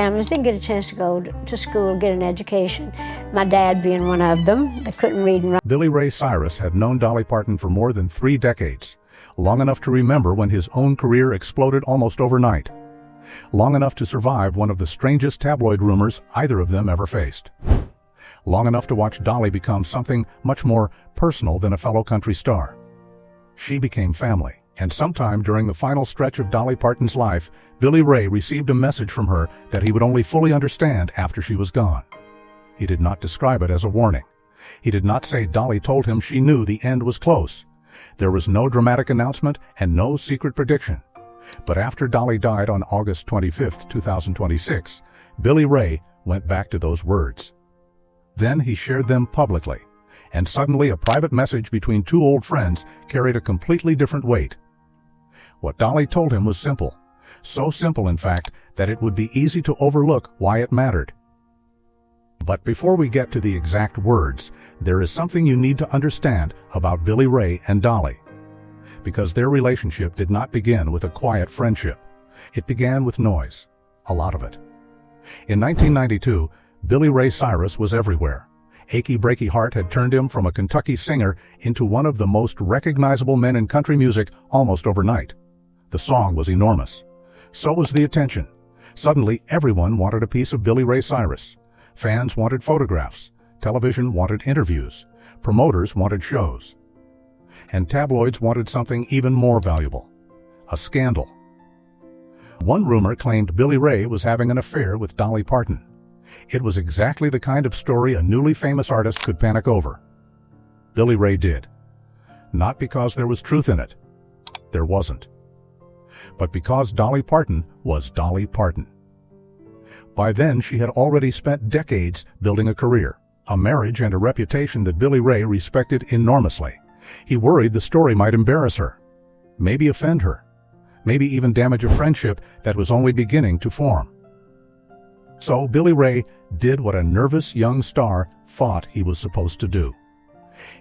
Families didn't get a chance to go to school, get an education, my dad being one of them. They couldn't read and write. Billy Ray Cyrus had known Dolly Parton for more than 3 decades, long enough to remember when his own career exploded almost overnight, long enough to survive one of the strangest tabloid rumors either of them ever faced, long enough to watch Dolly become something much more personal than a fellow country star. She became family. And sometime during the final stretch of Dolly Parton's life, Billy Ray received a message from her that he would only fully understand after she was gone. He did not describe it as a warning. He did not say Dolly told him she knew the end was close. There was no dramatic announcement and no secret prediction. But after Dolly died on August 25, 2026, Billy Ray went back to those words. Then he shared them publicly, and suddenly a private message between 2 old friends carried a completely different weight. What Dolly told him was simple, so simple in fact that it would be easy to overlook why it mattered. But before we get to the exact words, there is something you need to understand about Billy Ray and Dolly. Because their relationship did not begin with a quiet friendship. It began with noise, a lot of it. In 1992, Billy Ray Cyrus was everywhere. Achy Breaky Heart had turned him from a Kentucky singer into one of the most recognizable men in country music almost overnight. The song was enormous. So was the attention. Suddenly, everyone wanted a piece of Billy Ray Cyrus. Fans wanted photographs. Television wanted interviews. Promoters wanted shows. And tabloids wanted something even more valuable: a scandal. One rumor claimed Billy Ray was having an affair with Dolly Parton. It was exactly the kind of story a newly famous artist could panic over. Billy Ray did. Not because there was truth in it. There wasn't. But because Dolly Parton was Dolly Parton. By then, she had already spent decades building a career, a marriage, and a reputation that Billy Ray respected enormously. He worried the story might embarrass her, maybe offend her, maybe even damage a friendship that was only beginning to form. So Billy Ray did what a nervous young star thought he was supposed to do.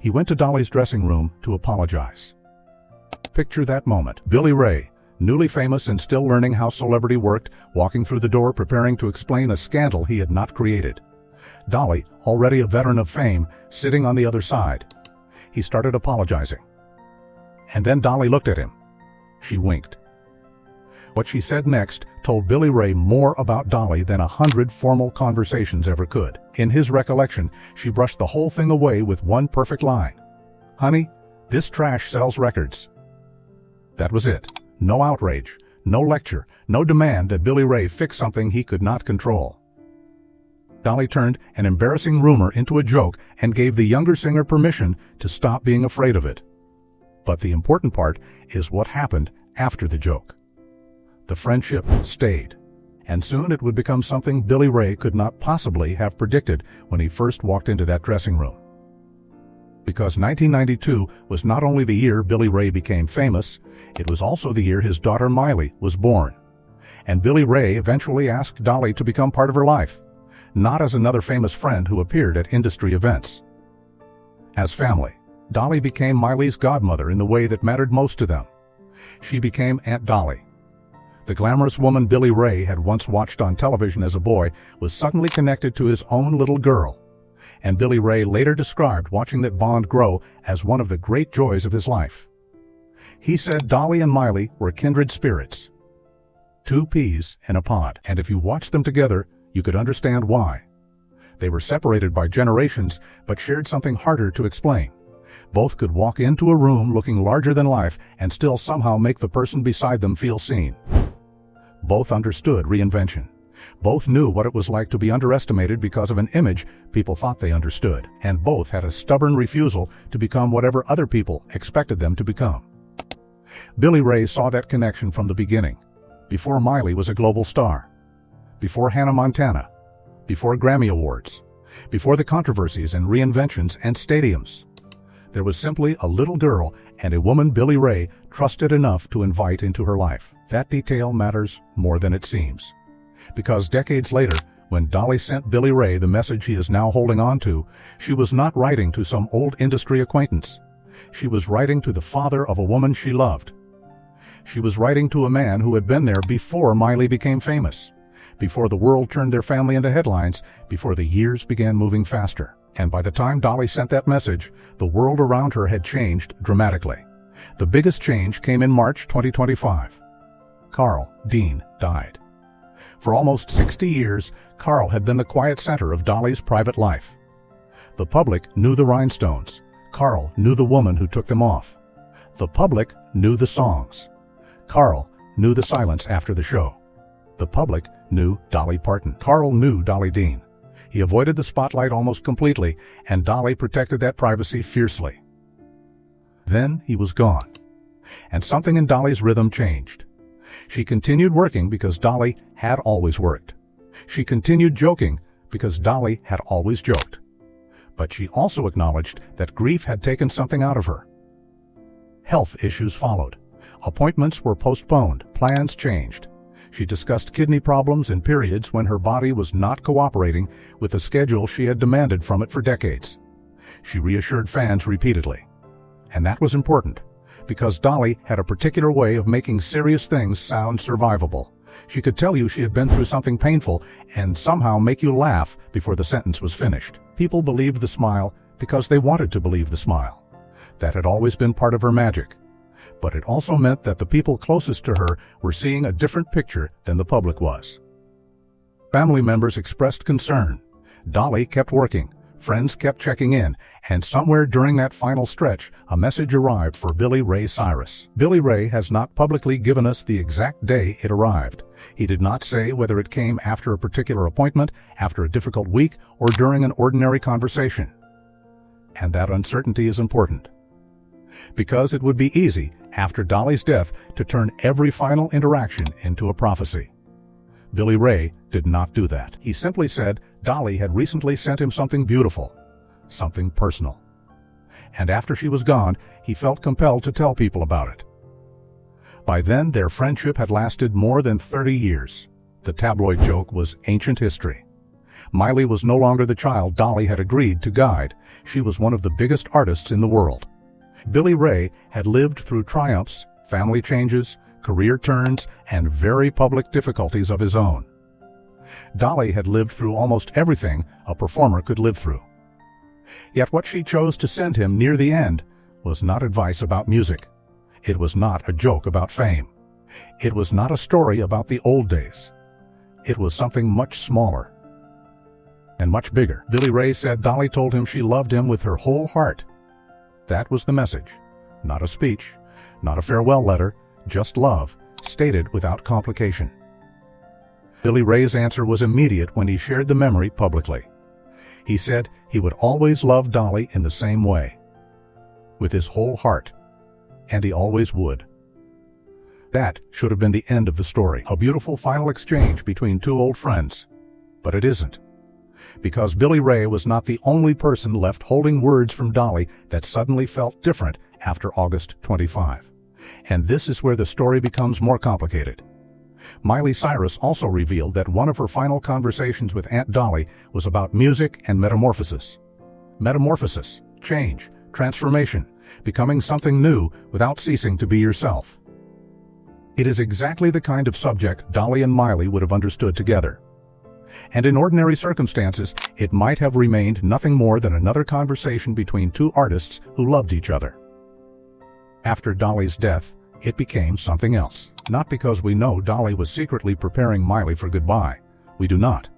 He went to Dolly's dressing room to apologize. Picture that moment. Billy Ray, newly famous and still learning how celebrity worked, walking through the door preparing to explain a scandal he had not created. Dolly, already a veteran of fame, sitting on the other side. He started apologizing. And then Dolly looked at him. She winked. What she said next told Billy Ray more about Dolly than 100 formal conversations ever could. In his recollection, she brushed the whole thing away with one perfect line. "Honey, this trash sells records." That was it. No outrage, no lecture, no demand that Billy Ray fix something he could not control. Dolly turned an embarrassing rumor into a joke and gave the younger singer permission to stop being afraid of it. But the important part is what happened after the joke. The friendship stayed, and soon it would become something Billy Ray could not possibly have predicted when he first walked into that dressing room. Because 1992 was not only the year Billy Ray became famous, it was also the year his daughter Miley was born. And Billy Ray eventually asked Dolly to become part of her life, not as another famous friend who appeared at industry events. As family, Dolly became Miley's godmother in the way that mattered most to them. She became Aunt Dolly. The glamorous woman Billy Ray had once watched on television as a boy was suddenly connected to his own little girl. And Billy Ray later described watching that bond grow as one of the great joys of his life. He said Dolly and Miley were kindred spirits. 2 peas in a pod. And if you watched them together, you could understand why. They were separated by generations, but shared something harder to explain. Both could walk into a room looking larger than life and still somehow make the person beside them feel seen. Both understood reinvention. Both knew what it was like to be underestimated because of an image people thought they understood. And both had a stubborn refusal to become whatever other people expected them to become. Billy Ray saw that connection from the beginning, before Miley was a global star, before Hannah Montana, before Grammy Awards, before the controversies and reinventions and stadiums. There was simply a little girl and a woman Billy Ray trusted enough to invite into her life. That detail matters more than it seems. Because decades later, when Dolly sent Billy Ray the message he is now holding on to, she was not writing to some old industry acquaintance. She was writing to the father of a woman she loved. She was writing to a man who had been there before Miley became famous, before the world turned their family into headlines, before the years began moving faster. And by the time Dolly sent that message, the world around her had changed dramatically. The biggest change came in March 2025. Carl Dean died. For almost 60 years, Carl had been the quiet center of Dolly's private life. The public knew the rhinestones. Carl knew the woman who took them off. The public knew the songs. Carl knew the silence after the show. The public knew Dolly Parton. Carl knew Dolly Dean. He avoided the spotlight almost completely, and Dolly protected that privacy fiercely. Then he was gone, and something in Dolly's rhythm changed. She continued working because Dolly had always worked. She continued joking because Dolly had always joked. But she also acknowledged that grief had taken something out of her. Health issues followed. Appointments were postponed. Plans changed. She discussed kidney problems in periods when her body was not cooperating with the schedule she had demanded from it for decades. She reassured fans repeatedly. And that was important, because Dolly had a particular way of making serious things sound survivable. She could tell you she had been through something painful and somehow make you laugh before the sentence was finished. People believed the smile because they wanted to believe the smile. That had always been part of her magic. But it also meant that the people closest to her were seeing a different picture than the public was. Family members expressed concern. Dolly kept working. Friends kept checking in, and somewhere during that final stretch, a message arrived for Billy Ray Cyrus. Billy Ray has not publicly given us the exact day it arrived. He did not say whether it came after a particular appointment, after a difficult week, or during an ordinary conversation. And that uncertainty is important, because it would be easy, after Dolly's death, to turn every final interaction into a prophecy. Billy Ray did not do that. He simply said Dolly had recently sent him something beautiful, something personal. And after she was gone, he felt compelled to tell people about it. By then, their friendship had lasted more than 30 years. The tabloid joke was ancient history. Miley was no longer the child Dolly had agreed to guide. She was one of the biggest artists in the world. Billy Ray had lived through triumphs, family changes, career turns, and very public difficulties of his own. Dolly had lived through almost everything a performer could live through. Yet what she chose to send him near the end was not advice about music. It was not a joke about fame. It was not a story about the old days. It was something much smaller and much bigger. Billy Ray said Dolly told him she loved him with her whole heart. That was the message. Not a speech, not a farewell letter, just love, stated without complication. Billy Ray's answer was immediate when he shared the memory publicly. He said he would always love Dolly in the same way, with his whole heart, and he always would. That should have been the end of the story, a beautiful final exchange between two old friends. But it isn't, because Billy Ray was not the only person left holding words from Dolly that suddenly felt different after August 25. And this is where the story becomes more complicated. Miley Cyrus also revealed that one of her final conversations with Aunt Dolly was about music and metamorphosis. Metamorphosis, change, transformation, becoming something new without ceasing to be yourself. It is exactly the kind of subject Dolly and Miley would have understood together. And in ordinary circumstances, it might have remained nothing more than another conversation between two artists who loved each other. After Dolly's death, it became something else. Not because we know Dolly was secretly preparing Miley for goodbye. We do not.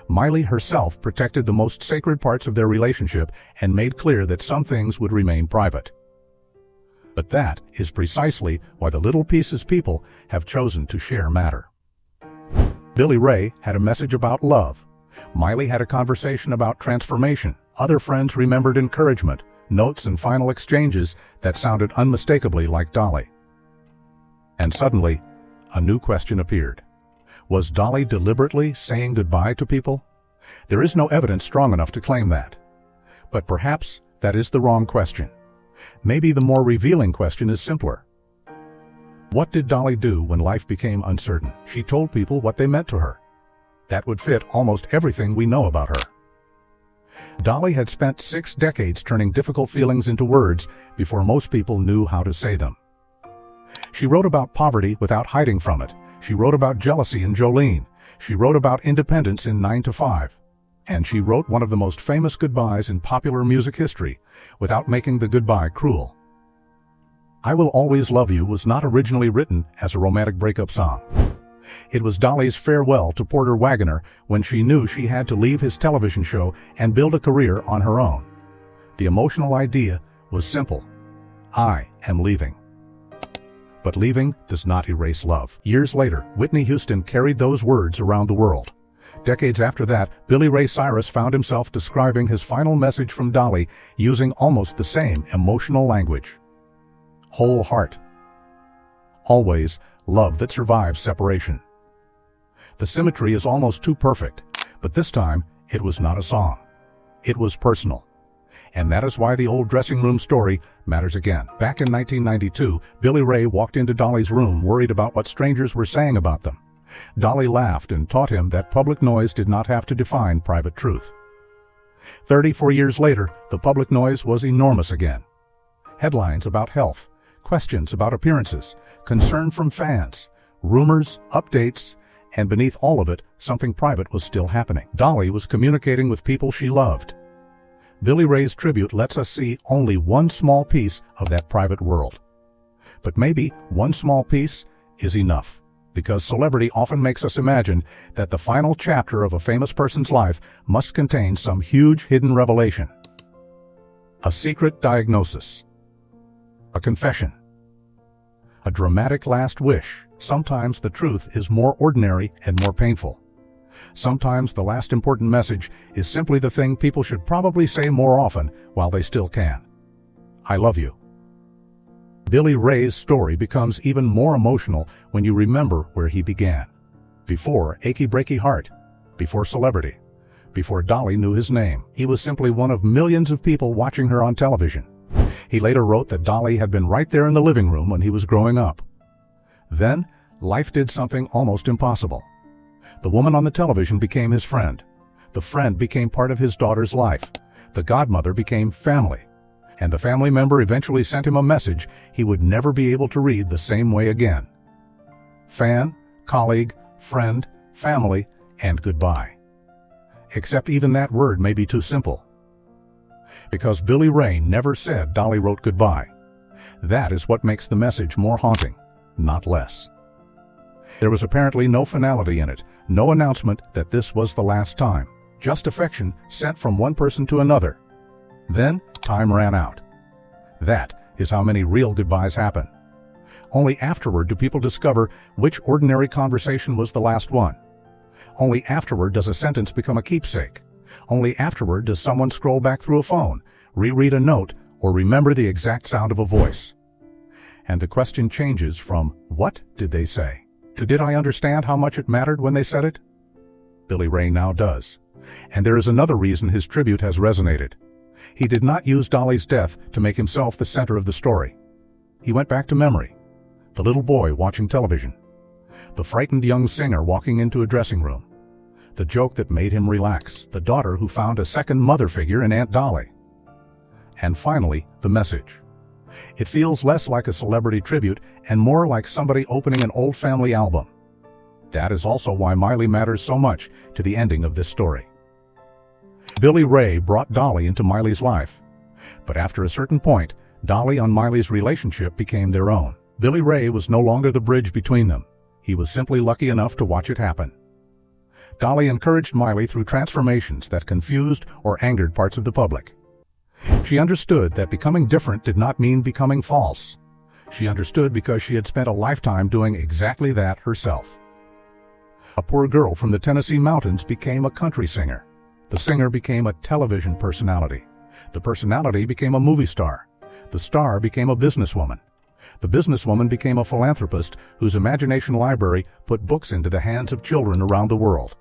Miley herself protected the most sacred parts of their relationship and made clear that some things would remain private. But that is precisely why the little pieces people have chosen to share matter. Billy Ray had a message about love. Miley had a conversation about transformation. Other friends remembered encouragement, notes and final exchanges that sounded unmistakably like Dolly. And suddenly, a new question appeared. Was Dolly deliberately saying goodbye to people? There is no evidence strong enough to claim that. But perhaps that is the wrong question. Maybe the more revealing question is simpler. What did Dolly do when life became uncertain? She told people what they meant to her. That would fit almost everything we know about her. Dolly had spent 6 decades turning difficult feelings into words before most people knew how to say them. She wrote about poverty without hiding from it. She wrote about jealousy in Jolene. She wrote about independence in 9 to 5. And she wrote one of the most famous goodbyes in popular music history, without making the goodbye cruel. I Will Always Love You was not originally written as a romantic breakup song. It was Dolly's farewell to Porter Wagoner when she knew she had to leave his television show and build a career on her own. The emotional idea was simple. I am leaving. But leaving does not erase love. Years later, Whitney Houston carried those words around the world. Decades after that, Billy Ray Cyrus found himself describing his final message from Dolly using almost the same emotional language. Whole heart. Always love that survives separation. The symmetry is almost too perfect, but this time it was not a song. It was personal. And that is why the old dressing room story matters again. Back in 1992, Billy Ray walked into Dolly's room worried about what strangers were saying about them. Dolly laughed and taught him that public noise did not have to define private truth. 34 years later, the public noise was enormous again. Headlines about health, questions about appearances, concern from fans, rumors, updates, and beneath all of it, something private was still happening. Dolly was communicating with people she loved. Billy Ray's tribute lets us see only one small piece of that private world. But maybe one small piece is enough, because celebrity often makes us imagine that the final chapter of a famous person's life must contain some huge hidden revelation. A secret diagnosis. A confession. A dramatic last wish. Sometimes the truth is more ordinary and more painful. Sometimes the last important message is simply the thing people should probably say more often while they still can. I love you. Billy Ray's story becomes even more emotional when you remember where he began. Before Achy Breaky Heart, before celebrity, before Dolly knew his name, he was simply one of millions of people watching her on television. He later wrote that Dolly had been right there in the living room when he was growing up. Then, life did something almost impossible. The woman on the television became his friend. The friend became part of his daughter's life. The godmother became family. And the family member eventually sent him a message he would never be able to read the same way again. Fan, colleague, friend, family, and goodbye. Except even that word may be too simple. Because Billy Ray never said Dolly wrote goodbye. That is what makes the message more haunting, not less. There was apparently no finality in it, no announcement that this was the last time. Just affection sent from one person to another. Then, time ran out. That is how many real goodbyes happen. Only afterward do people discover which ordinary conversation was the last one. Only afterward does a sentence become a keepsake. Only afterward does someone scroll back through a phone, reread a note, or remember the exact sound of a voice. And the question changes from, what did they say, to did I understand how much it mattered when they said it? Billy Ray now does. And there is another reason his tribute has resonated. He did not use Dolly's death to make himself the center of the story. He went back to memory. The little boy watching television. The frightened young singer walking into a dressing room. The joke that made him relax. The daughter who found a second mother figure in Aunt Dolly. And finally, the message. It feels less like a celebrity tribute and more like somebody opening an old family album. That is also why Miley matters so much to the ending of this story. Billy Ray brought Dolly into Miley's life. But after a certain point, Dolly and Miley's relationship became their own. Billy Ray was no longer the bridge between them. He was simply lucky enough to watch it happen. Dolly encouraged Miley through transformations that confused or angered parts of the public. She understood that becoming different did not mean becoming false. She understood because she had spent a lifetime doing exactly that herself. A poor girl from the Tennessee mountains became a country singer. The singer became a television personality. The personality became a movie star. The star became a businesswoman. The businesswoman became a philanthropist whose imagination library put books into the hands of children around the world.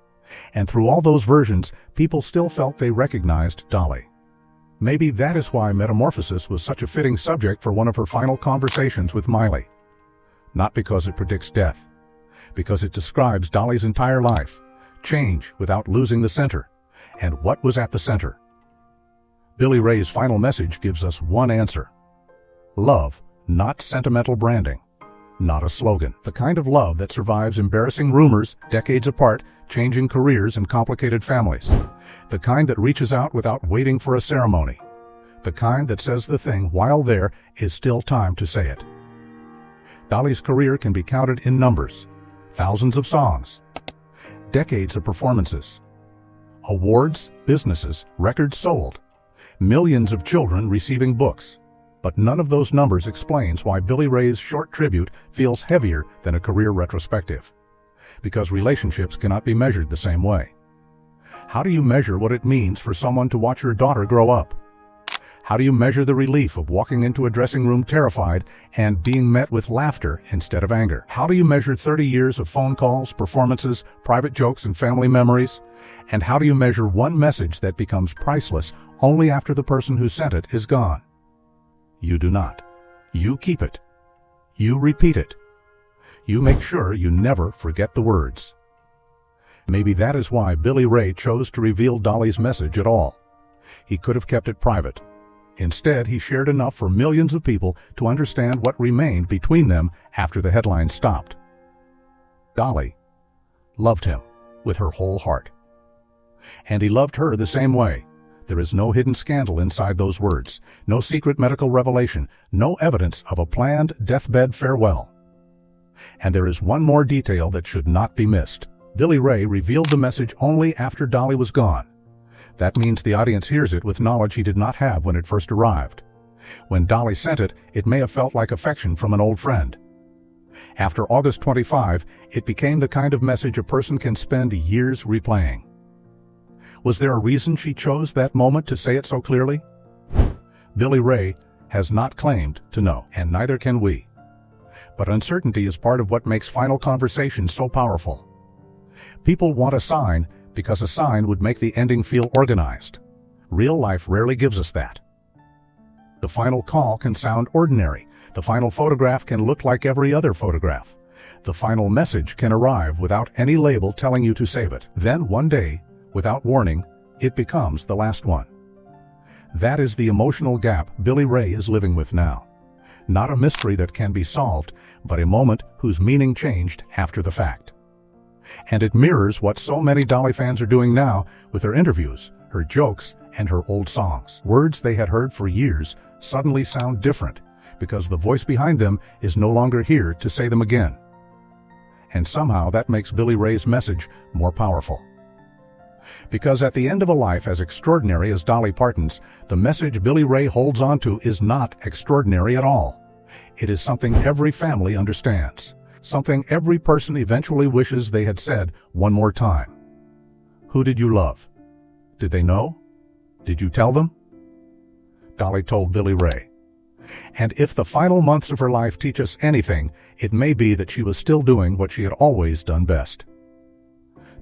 And through all those versions, people still felt they recognized Dolly. Maybe that is why metamorphosis was such a fitting subject for one of her final conversations with Miley. Not because it predicts death, because it describes Dolly's entire life, change without losing the center, and what was at the center. Billy Ray's final message gives us one answer. Love, not sentimental branding. not a slogan. The kind of love that survives embarrassing rumors, decades apart, changing careers and complicated families. The kind that reaches out without waiting for a ceremony. The kind that says the thing while there is still time to say it. Dolly's career can be counted in numbers. Thousands of songs. Decades of performances. Awards, businesses, records sold. Millions of children receiving books. But none of those numbers explains why Billy Ray's short tribute feels heavier than a career retrospective. Because relationships cannot be measured the same way. How do you measure what it means for someone to watch your daughter grow up? How do you measure the relief of walking into a dressing room terrified and being met with laughter instead of anger? How do you measure 30 years of phone calls, performances, private jokes, and family memories? And how do you measure one message that becomes priceless only after the person who sent it is gone? You do not. You keep it. You repeat it. You make sure you never forget the words. Maybe that is why Billy Ray chose to reveal Dolly's message at all. He could have kept it private. Instead, he shared enough for millions of people to understand what remained between them after the headlines stopped. Dolly loved him with her whole heart. And he loved her the same way. There is no hidden scandal inside those words, no secret medical revelation, no evidence of a planned deathbed farewell. And there is one more detail that should not be missed. Billy Ray revealed the message only after Dolly was gone. That means the audience hears it with knowledge he did not have when it first arrived. When Dolly sent it, it may have felt like affection from an old friend. After August 25, it became the kind of message a person can spend years replaying. Was there a reason she chose that moment to say it so clearly? Billy Ray has not claimed to know, and neither can we. But uncertainty is part of what makes final conversations so powerful. People want a sign because a sign would make the ending feel organized. Real life rarely gives us that. The final call can sound ordinary. The final photograph can look like every other photograph. The final message can arrive without any label telling you to save it. Then one day, without warning, it becomes the last one. That is the emotional gap Billy Ray is living with now. Not a mystery that can be solved, but a moment whose meaning changed after the fact. And it mirrors what so many Dolly fans are doing now with her interviews, her jokes, and her old songs. Words they had heard for years suddenly sound different because the voice behind them is no longer here to say them again. And somehow that makes Billy Ray's message more powerful. Because at the end of a life as extraordinary as Dolly Parton's, the message Billy Ray holds on to is not extraordinary at all. It is something every family understands. Something every person eventually wishes they had said one more time. Who did you love? Did they know? Did you tell them? Dolly told Billy Ray. And if the final months of her life teach us anything, it may be that she was still doing what she had always done best.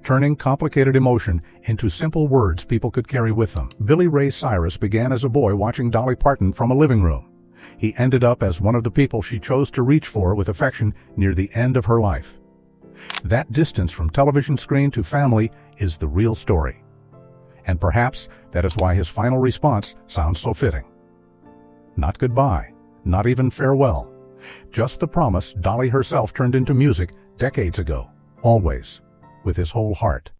Turning complicated emotion into simple words people could carry with them. Billy Ray Cyrus began as a boy watching Dolly Parton from a living room. He ended up as one of the people she chose to reach for with affection near the end of her life. That distance from television screen to family is the real story. And perhaps that is why his final response sounds so fitting. Not goodbye, not even farewell. Just the promise Dolly herself turned into music decades ago. Always, with his whole heart.